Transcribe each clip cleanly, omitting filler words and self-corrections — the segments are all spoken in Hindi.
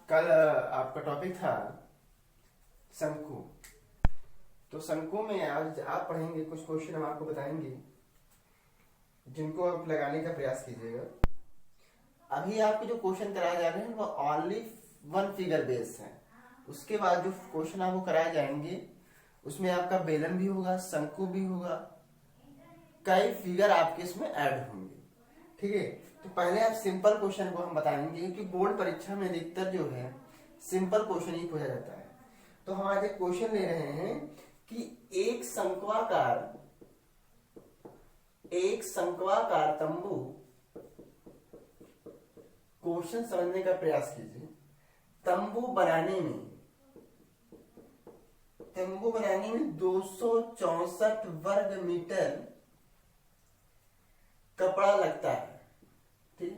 कल आपका टॉपिक था शंकु। तो शंकु में आज आप पढ़ेंगे, कुछ क्वेश्चन हम आपको बताएंगे जिनको आप लगाने का प्रयास कीजिएगा। अभी आपको जो क्वेश्चन कराए जा रहे हैं वो ओनली वन फिगर बेस है। उसके बाद जो क्वेश्चन आपको कराए जाएंगे उसमें आपका बेलन भी होगा, शंकु भी होगा, कई फिगर आपके इसमें ऐड होंगे। ठीक है, तो पहले आप सिंपल क्वेश्चन को हम बताएंगे क्योंकि बोर्ड परीक्षा में अधिकतर जो है सिंपल क्वेश्चन ही पूछा जाता है। तो हम आज एक क्वेश्चन ले रहे हैं कि एक शंक्वाकार तंबू, क्वेश्चन समझने का प्रयास कीजिए। तंबू बनाने में 264 वर्ग मीटर कपड़ा लगता है। ठीक,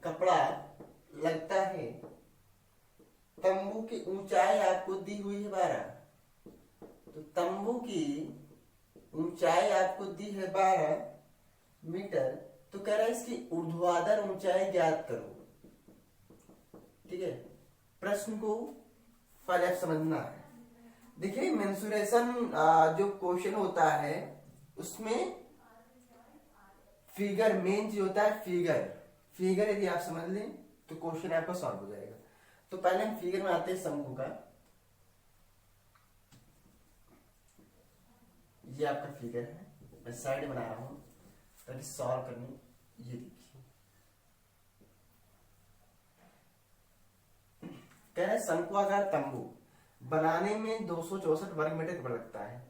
कपड़ा लगता है। तंबू की ऊंचाई आपको दी हुई है 12। तो तंबू की ऊंचाई आपको दी है 12 मीटर। तो कह रहा है इसकी ऊर्ध्वाधर ऊंचाई ज्ञात करो। ठीक है, प्रश्न को पहले आप समझना है। देखिए मेंसुरेशन जो क्वेश्चन होता है उसमें फिगर मेन चीज होता है। फिगर यदि आप समझ लें तो क्वेश्चन आपका सॉल्व हो जाएगा। तो पहले हम फिगर में आते हैं शंकु का। ये आपका फिगर है, मैं साइड बना रहा हूं ताकि सॉल्व करने। ये देखिए कह रहे शंक्वाकार तंबू बनाने में 264 वर्ग मीटर कपड़ा लगता है।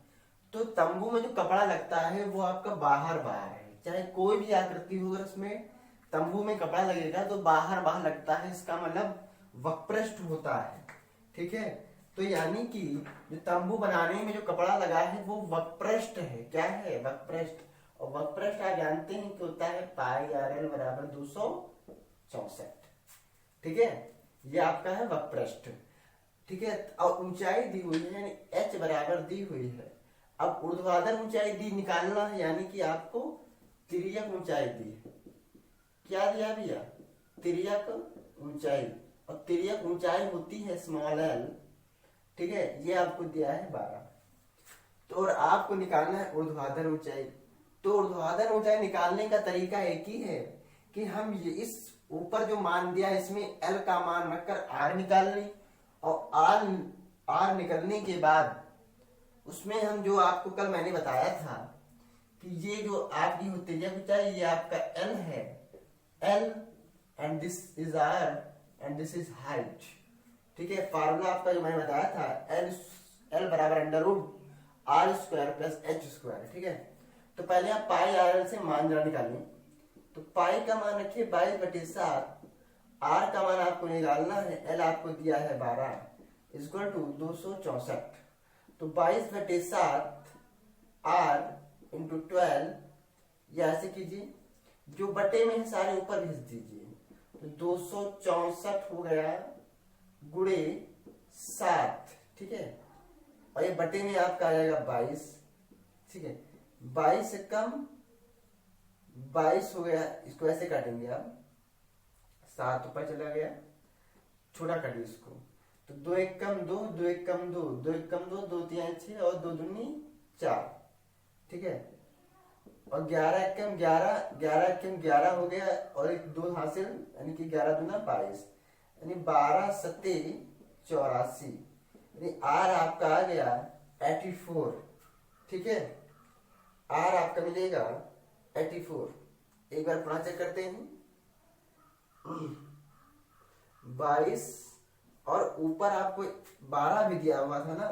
तो तंबू में जो कपड़ा लगता है वो आपका बाहर है। चाहे कोई भी आकृति हो, अगर उसमें तंबू में कपड़ा लगेगा तो बाहर लगता है। इसका मतलब वक्रपृष्ठ होता है। ठीक है, तो यानी कि जो तंबू बनाने में जो कपड़ा लगा है वो वक्रपृष्ठ है। क्या है? वक्रपृष्ठ। और वक्रपृष्ठ आप जानते हैं कि होता है पाई आर एल बराबर 264। ठीक है, ये आपका है वक्रपृष्ठ। ठीक है, और ऊंचाई दी हुई है यानी h बराबर दी हुई है। अब ऊर्ध्वाधर ऊंचाई दी निकालना है यानी कि आपको तिर्यक ऊंचाई दी है। क्या दिया भैया? तिर्यक ऊंचाई। और तिर्यक ऊंचाई होती है स्मॉल एल। ठीक है, ये आपको दिया है 12। तो और आपको निकालना है ऊर्ध्वाधर ऊंचाई। तो ऊर्ध्वाधर ऊंचाई निकालने का तरीका एक ही है कि हम ये इस ऊपर जो मान दिया है इसमें एल का मान रखकर आर निकाल लें। और आर निकलने के बाद उसमें हम जो आपको कल मैंने बताया था कि ये जो आपकी तिर्यक ऊंचाई ये आपका एल है। L and this is R and this is height. ठीक है, फार्मूला आपका जो मैंने बताया था एल बराबर under root R square plus H square. ठीक है, तो पहले आप पाई आर एल से मान जरा निकालें। तो पाई का मान रखिए 22/7। आर का मान आपको निकालना है, एल आपको दिया है 12 इक्वल टू 264। तो 22/7 आर इंटू 12 या ऐसे कीजिए, जो बटे में है सारे ऊपर भेज दीजिए। तो 264 हो गया गुणे 7। ठीक है, और ये बटे में आपका आ जाएगा 22। ठीक है, 22 से कम 22 हो गया। इसको ऐसे काटेंगे आप, 7 ऊपर चला गया, छोटा काटिए इसको। तो 2 एक कम 2, 2 एक कम 2, 2 एक कम 2, 2 3 6 और 2 दूनी 4। ठीक है, और 11 एक कम 11, 11 एक कम 11 हो गया और एक 2 हासिल यानी कि 11 दूना 22 यानी 12 सत्ते 84 यानी आर आपका आ गया 84। ठीक है, आर आपका मिलेगा 84। एक बार पुनः चेक करते हैं। 22 और ऊपर आपको 12 भी दिया हुआ था ना,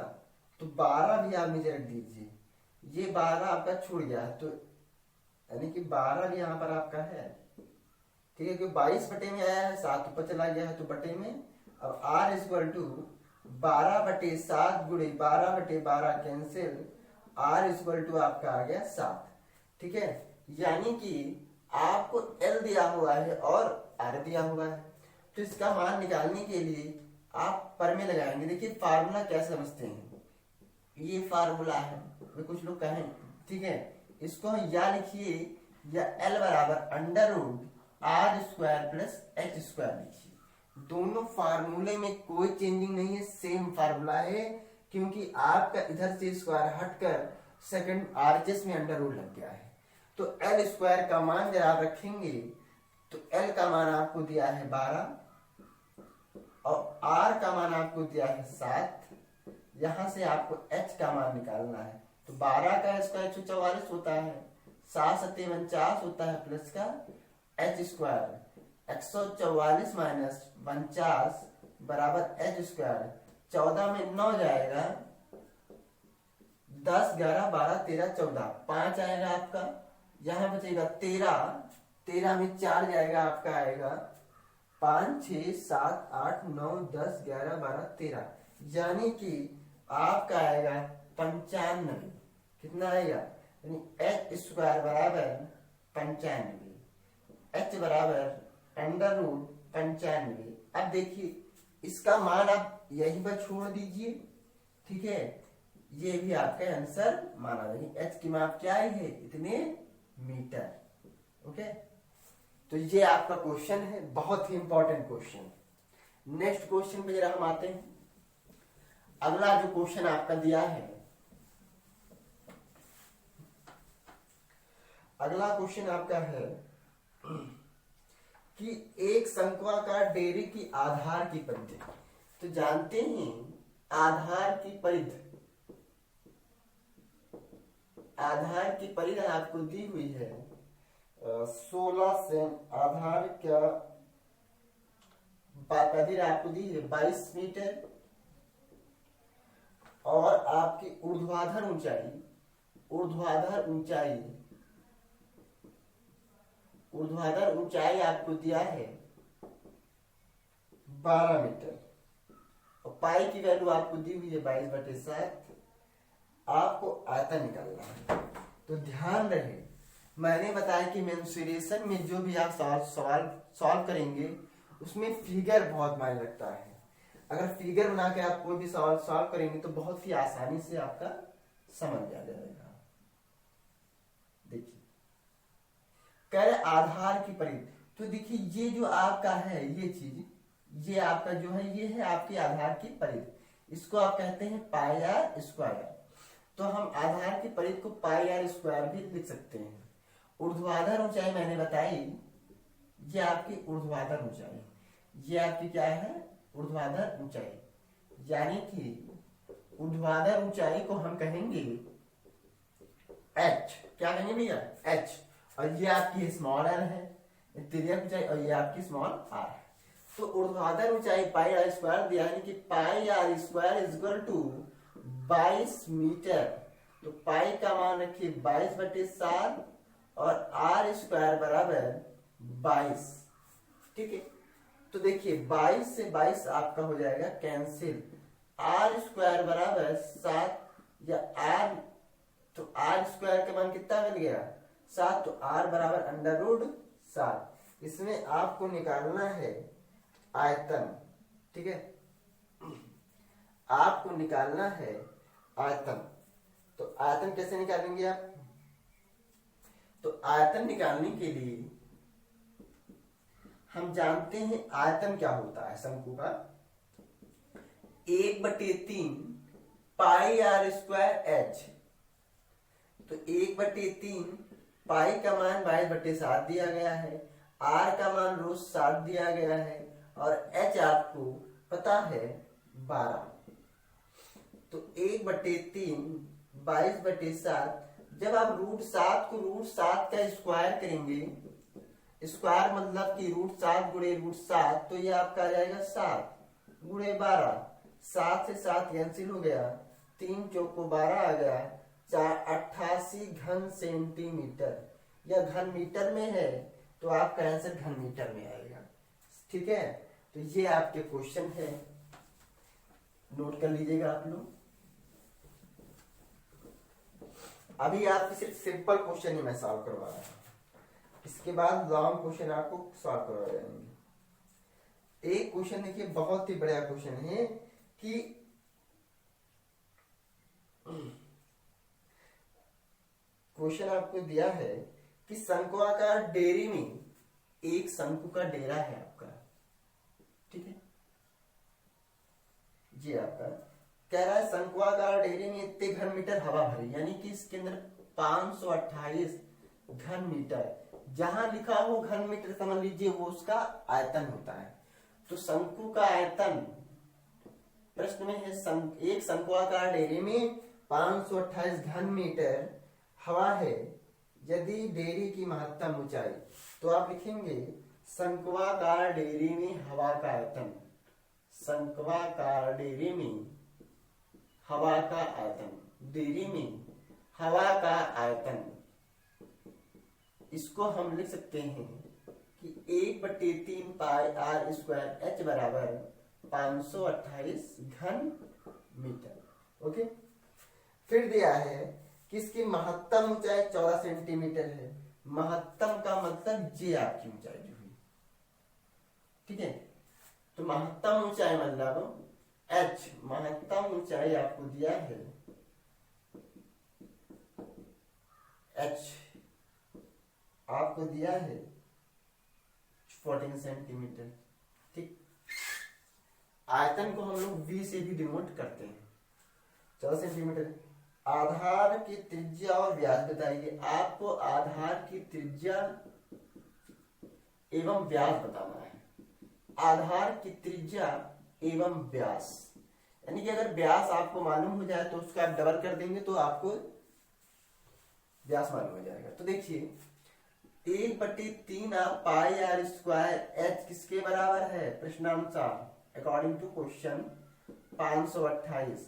तो 12 भी आप नीचे रख दीजिए। ये 12 आपका छूट गया तो यानी कि 12 भी यहाँ पर आपका है। ठीक है, क्योंकि 22 बटे में आया है, 7 ऊपर चला गया है तो बटे में। अब आर इक्वल टू 12/7 गुणे 12/12 कैंसिल, आर इक्वल टू आपका आ गया 7। ठीक है, यानी कि आपको एल दिया हुआ है और आर दिया हुआ है। तो इसका मान निकालने के लिए आप पर में लगाएंगे। देखिए फार्मूला कैसे समझते हैं, ये फार्मूला है, कुछ लोग कहें। ठीक है, इसको हम या लिखिए या एल बराबर under root R square plus H square लिखिए। दोनों फार्मूले में कोई चेंजिंग नहीं है, सेम फार्मूला है, क्योंकि आपका इधर से स्क्वायर हटकर सेकंड आरएचएस में अंडर रूट लग गया है। तो एल स्क्वायर का मान जब आप रखेंगे तो एल का मान आपको दिया है 12 और आर का मान आपको दिया है 7। यहां से आपको एच का मान निकालना है। तो 12 का स्क्वायर 144 होता है, 7 7 49 होता है, प्लस का एच स्क्वायर 144 माइनस 49 बराबर एच स्क्वायर। 14 में 9 जाएगा, 10 11 12 13 14, 5 आएगा आपका। यहां बचेगा 13, 13 में 4 जाएगा, आपका आएगा 5 6 7 8 9 10 11 12 13, यानी कि आपका आएगा 95। कितना आएगा? यानी एच स्क्वायर बराबर 95, एच बराबर अंडर रूट 95। अब देखिए इसका मान आप यहीं पर छोड़ दीजिए, ठीक है, ये भी आपका आंसर माना जाएगा। एच की माप क्या है? इतने मीटर। ओके, तो ये आपका क्वेश्चन है, बहुत ही इंपॉर्टेंट क्वेश्चन। नेक्स्ट क्वेश्चन पे जरा हम आते हैं। अगला जो क्वेश्चन आपका दिया है, अगला क्वेश्चन आपका है कि एक शंक्वाकार डेयरी की आधार की परिधि। तो जानते हैं आधार की परिधि, आधार की परिधि आपको दी हुई है 16 सें। आधार क्या परिधि आपको दी है 22 मीटर, और आपकी ऊर्ध्वाधर ऊंचाई, ऊर्ध्वाधर ऊंचाई, ऊर्ध्वाधर ऊंचाई आपको दिया है 12 मीटर, और पाई की वैल्यू आपको दी हुई है 22/7। आपको आयतन निकालना है। तो ध्यान रहे, मैंने बताया कि मेंसुरेशन में जो भी आप सवाल सॉल्व करेंगे उसमें फिगर बहुत मायने रखता है। अगर फिगर बना के आप कोई भी सवाल सॉल्व करेंगे तो बहुत ही आसानी से आपका समझ आ जाएगा। देखिए कह रहे आधार की परिधि, तो देखिए ये जो आपका है ये चीज, ये आपका जो है ये है आपकी आधार की परिधि, इसको आप कहते हैं पाई आर स्क्वायर। तो हम आधार की परिधि को पाई आर स्क्वायर भी लिख सकते हैं। ऊर्ध्वाधर ऊंचाई मैंने बताई, ये आपकी ऊर्ध्वाधर ऊंचाई, ये आपकी क्या है? ऊर्ध्वाधर ऊंचाई, यानी कि ऊर्ध्वाधर ऊंचाई को हम कहेंगे एच। क्या कहेंगे भैया? एच। और ये आपकी स्मॉल एल है, तिर्यक ऊंचाई, और ये आपकी स्मॉल आर है। तो ऊर्ध्वाधर ऊंचाई पाई आर स्क्वायर दिया, यानी कि pi r square is equal to 22 metre. तो पाई का मान रखिए 22/7 और आर स्क्वायर बराबर 22। ठीक है, तो देखिए 22 से 22 आपका हो जाएगा कैंसिल, आर स्क्वायर बराबर 7 या आर, तो आर स्क्वायर का मान कितना मिल गया? 7, तो आर बराबर अंडर रूट 7। इसमें आपको निकालना है आयतन, ठीक है, आपको निकालना है आयतन। तो आयतन कैसे निकालेंगे आप? तो आयतन निकालने के लिए हम जानते हैं आयतन क्या होता है शंकु का, 1/3 पाई आर स्क्वायर एच। तो 1/3 पाई का मान 22/7 दिया गया है, आर का मान रोज 7 दिया गया है, और एच आपको पता है 12। तो 1/3 22/7, जब आप √7 को √7 का स्क्वायर करेंगे, स्क्वायर मतलब कि √7 गुणे √7, तो ये आपका आ जाएगा 7 गुणे 12, 7 से 7 कैंसिल हो गया, 3 चौको 12 आ गया, 88 घन सेंटीमीटर। या घन मीटर में है तो आपका आंसर घन मीटर में आएगा। ठीक है, तो ये आपके क्वेश्चन है, नोट कर लीजिएगा आप लोग। अभी आपके सिर्फ सिंपल क्वेश्चन ही मैं सॉल्व करवा रहा हूं, इसके बाद लॉन्ग क्वेश्चन आपको सॉल्व करवा जाएंगे। एक क्वेश्चन देखिए, बहुत ही बड़ा क्वेश्चन है कि क्वेश्चन आपको दिया है कि शंक्वाकार डेयरी में एक शंकु का डेरा है आपका, ठीक है, जी आपका कह रहा है शंक्वाकार डेयरी में इतने घन मीटर हवा भरी, यानी कि इसके अंदर 528 घन मीटर, जहां लिखा हो घन मीटर समझ लीजिए वो उसका आयतन होता है। तो शंकु का आयतन प्रश्न में है, एक शंक्वाकार डेयरी में 528 घन मीटर हवा है, यदि डेयरी की महत्तम ऊंचाई, तो आप लिखेंगे शंक्वाकार डेयरी में हवा का आयतन, शंक्वाकार डेयरी में हवा का आयतन, डेयरी में हवा का आयतन, इसको हम लिख सकते हैं कि 1/3 पाई आर स्क्वायर एच बराबर 528 घन मीटर। ओके, फिर दिया है कि इसकी महत्तम ऊंचाई 14 सेंटीमीटर है। महत्तम का मतलब जे आपकी ऊंचाई जो हुई, ठीक है। तो महत्तम ऊंचाई मतलब एच, महत्तम ऊंचाई आपको दिया है एच, आपको दिया है 14 सेंटीमीटर, ठीक। आयतन को हम लोग V से भी डिनोट करते हैं, 14 सेंटीमीटर। आधार की त्रिज्या और व्यास बताइए। आपको आधार की त्रिज्या एवं व्यास बताना है। आधार की त्रिज्या एवं व्यास, यानी कि अगर व्यास आपको मालूम हो जाए तो उसका आप डबल कर देंगे तो आपको व्यास मालूम हो जाएगा। तो देखिए 1/3 पाई आर स्क्वायर एच किसके बराबर है प्रश्नानुसार अकॉर्डिंग टू क्वेश्चन 528।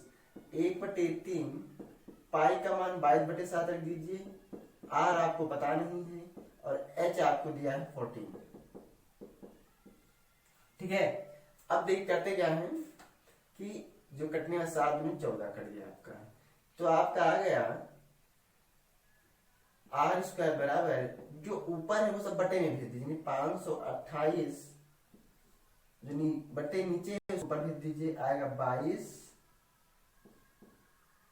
1/3 पाई का मान 22/7 रख दीजिए, आर आपको पता नहीं है और एच आपको दिया है 14, ठीक है। अब देख करते क्या है कि जो कटने में 7 दूनी 14 कर दिया आपका, तो आपका आ गया आर स्क्वायर बराबर, जो ऊपर है वो सब बटे में भेज दीजिए, 528 जो बटे नीचे है ऊपर भेज दीजिए, आएगा 22,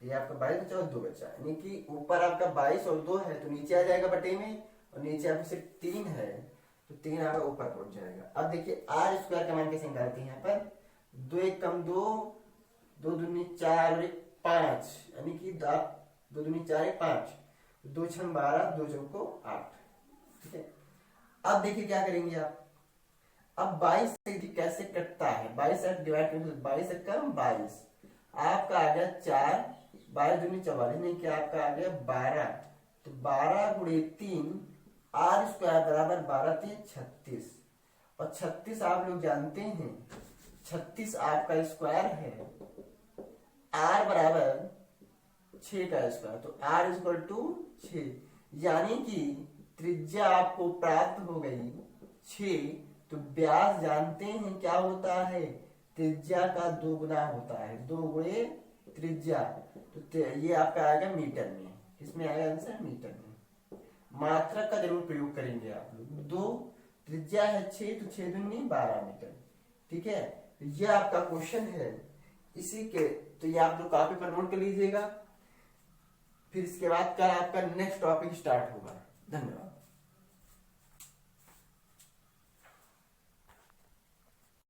ये आपका 22 बचा और 2 बचा, यानी कि ऊपर आपका 22 और 2 है तो नीचे आ जाएगा बटे में, और नीचे आपको सिर्फ 3 है तो 3 आपका ऊपर पहुंच जाएगा। अब देखिए आर स्क्वायर का मान कैसे निकालते हैं, यहाँ पर 2 1 कम 2, 2 दूनी 4 और 1 5, यानी कि 2 दूनी 4 1 5, 2 6 12, 2 चौको 8, ठीक है। अब देखिए क्या करेंगे आप, अब 22 से कैसे कटता है, 22 से डिवाइड करेंगे, 22 से कम 22, आपका आ गया 4, 22 दूनी 44, नहीं क्या आपका आ गया 12, तो 12 गुणे 3 आर स्क्वायर बराबर 12 3 36, और 36 आप लोग जानते हैं 36 आपका स्क्वायर है, आर बराबर 6 का स्क्वायर, तो आर इक्वल टू 6, यानी कि त्रिज्या आपको प्राप्त हो गई 6। तो व्यास जानते हैं क्या होता है, त्रिज्या का 2 गुना होता है, 2 गुणे त्रिज्या, तो ये आपका आएगा मीटर में, इसमें आएगा आंसर मीटर में। मात्रक का जरूर प्रयोग करेंगे आप लोग, 2 त्रिज्या है 6 तो 6 दूनी 12 मीटर, ठीक है। तो ये आपका क्वेश्चन है, इसी के तो ये आप लोग कॉपी पर नोट कर लीजिएगा, फिर इसके बाद कल आपका नेक्स्ट टॉपिक स्टार्ट होगा। धन्यवाद।